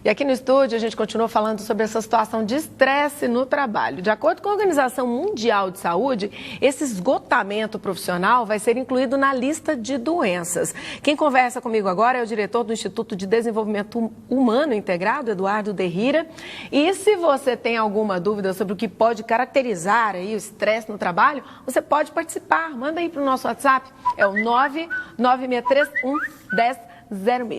E aqui no estúdio a gente continua falando sobre essa situação de estresse no trabalho. De acordo com a Organização Mundial de Saúde, esse esgotamento profissional vai ser incluído na lista de doenças. Quem conversa comigo agora é o diretor do Instituto de Desenvolvimento Humano Integrado, Eduardo Derrira. E se você tem alguma dúvida sobre o que pode caracterizar aí o estresse no trabalho, você pode participar. Manda aí para o nosso WhatsApp, é o 996311006.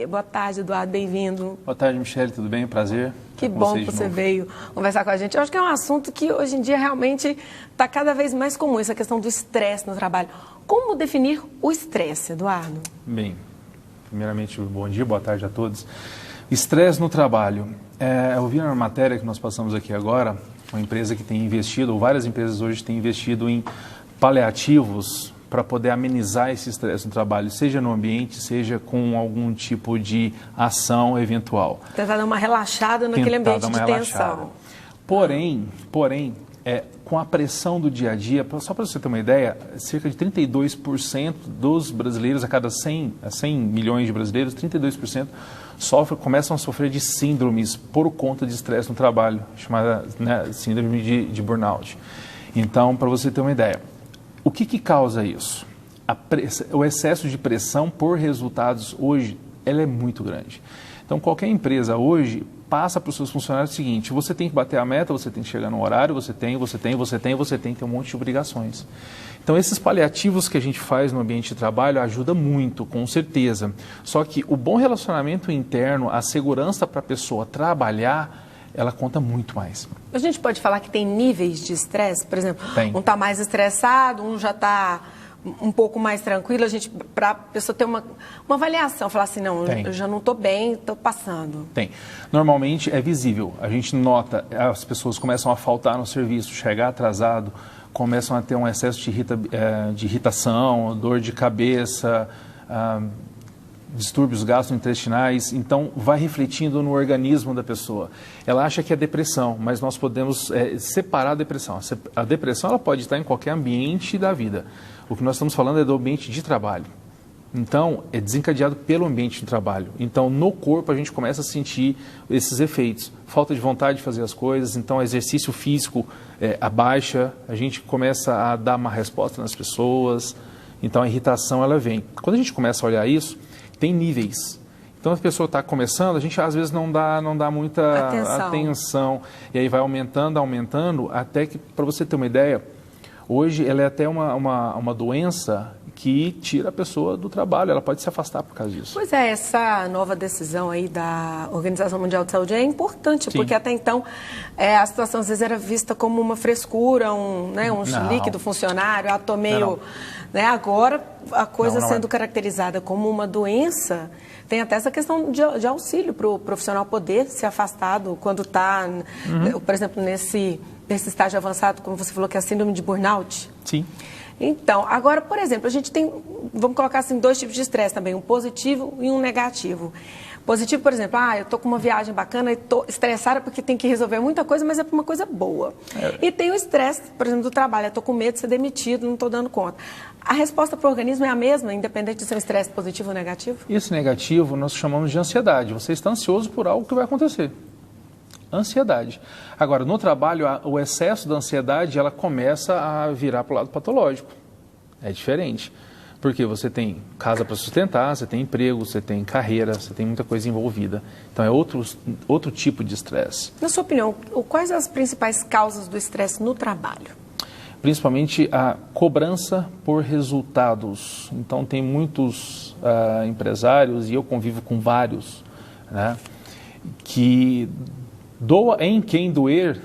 Boa tarde, Eduardo, bem-vindo. Boa tarde, Michele, tudo bem? Prazer. Que bom que você veio conversar com a gente. Eu acho que é um assunto que hoje em dia realmente está cada vez mais comum, essa questão do estresse no trabalho. Como definir o estresse, Eduardo? Bem, primeiramente, bom dia, boa tarde a todos. Estresse no trabalho. Eu vi na matéria que nós passamos aqui agora, uma empresa que tem investido, ou várias empresas hoje têm investido em paliativos para poder amenizar esse estresse no trabalho, seja no ambiente, seja com algum tipo de ação eventual. Tentar dar uma relaxada naquele ambiente de tensão. Porém, com a pressão do dia a dia, só para você ter uma ideia, cerca de 32% dos brasileiros, a cada 100 milhões de brasileiros, 32% começam a sofrer de síndromes por conta de estresse no trabalho, chamada, né, síndrome de burnout. Então, para você ter uma ideia, o que causa isso? O excesso de pressão por resultados hoje, ela é muito grande. Então, qualquer empresa hoje passa para os seus funcionários o seguinte: você tem que bater a meta, você tem que chegar no horário, você tem que ter um monte de obrigações. Então, esses paliativos que a gente faz no ambiente de trabalho ajuda muito, com certeza. Só que o bom relacionamento interno, a segurança para a pessoa trabalhar, ela conta muito mais. A gente pode falar que tem níveis de estresse, por exemplo, tem. Um está mais estressado, um já está um pouco mais tranquilo, para a pessoa ter uma avaliação, falar assim, não, eu já não estou bem, estou passando. Tem. Normalmente é visível, a gente nota, as pessoas começam a faltar no serviço, chegar atrasado, começam a ter um excesso de irritação, dor de cabeça, distúrbios gastrointestinais, então vai refletindo no organismo da pessoa. Ela acha que é depressão, mas nós podemos separar a depressão. A depressão ela pode estar em qualquer ambiente da vida. O que nós estamos falando é do ambiente de trabalho. Então, é desencadeado pelo ambiente de trabalho. Então, no corpo a gente começa a sentir esses efeitos. Falta de vontade de fazer as coisas, então o exercício físico abaixa, a gente começa a dar uma resposta nas pessoas, então a irritação ela vem. Quando a gente começa a olhar isso, tem níveis. Então, a pessoa está começando, a gente às vezes não dá muita atenção. E aí vai aumentando, até que, para você ter uma ideia, hoje ela é até uma doença que tira a pessoa do trabalho, ela pode se afastar por causa disso. Pois é, essa nova decisão aí da Organização Mundial de Saúde é importante, Sim. Porque até então a situação às vezes era vista como uma frescura, um chilique do funcionário, tô meio... Né? Agora, a coisa sendo caracterizada como uma doença, tem até essa questão de auxílio para o profissional poder ser afastado quando está, por exemplo, nesse estágio avançado, como você falou, que é a síndrome de burnout. Sim. Então, agora, por exemplo, a gente tem, vamos colocar assim, dois tipos de estresse também, um positivo e um negativo. Positivo, por exemplo, eu estou com uma viagem bacana e estou estressada porque tem que resolver muita coisa, mas é para uma coisa boa. E tem o estresse, por exemplo, do trabalho, estou com medo de ser demitido, não estou dando conta. A resposta para o organismo é a mesma, independente de ser um estresse positivo ou negativo? Esse negativo nós chamamos de ansiedade. Você está ansioso por algo que vai acontecer. Ansiedade. Agora, no trabalho, o excesso da ansiedade, ela começa a virar para o lado patológico. É diferente. Porque você tem casa para sustentar, você tem emprego, você tem carreira, você tem muita coisa envolvida. Então, é outro tipo de estresse. Na sua opinião, quais as principais causas do estresse no trabalho? Principalmente a cobrança por resultados. Então, tem muitos empresários, e eu convivo com vários, né, que doa em quem doer,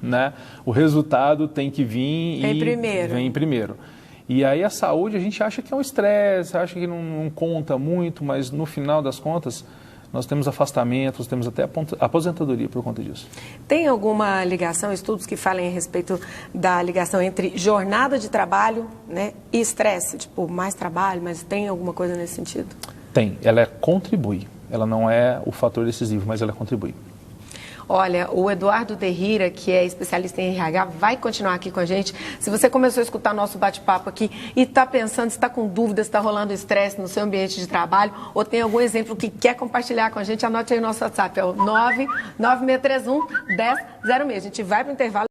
né, o resultado tem que vir vem primeiro. E aí a saúde a gente acha que é um estresse, acha que não conta muito, mas no final das contas nós temos afastamentos, temos até aposentadoria por conta disso. Tem alguma ligação, estudos que falem a respeito da ligação entre jornada de trabalho, né, e estresse? Tipo, mais trabalho, mas tem alguma coisa nesse sentido? Tem, ela contribui. Ela não é o fator decisivo, mas ela contribui. Olha, o Eduardo Derrira, que é especialista em RH, vai continuar aqui com a gente. Se você começou a escutar nosso bate-papo aqui e está pensando, se está com dúvidas, está rolando estresse no seu ambiente de trabalho ou tem algum exemplo que quer compartilhar com a gente, anote aí o nosso WhatsApp, é o 99631-1006. A gente vai para o intervalo.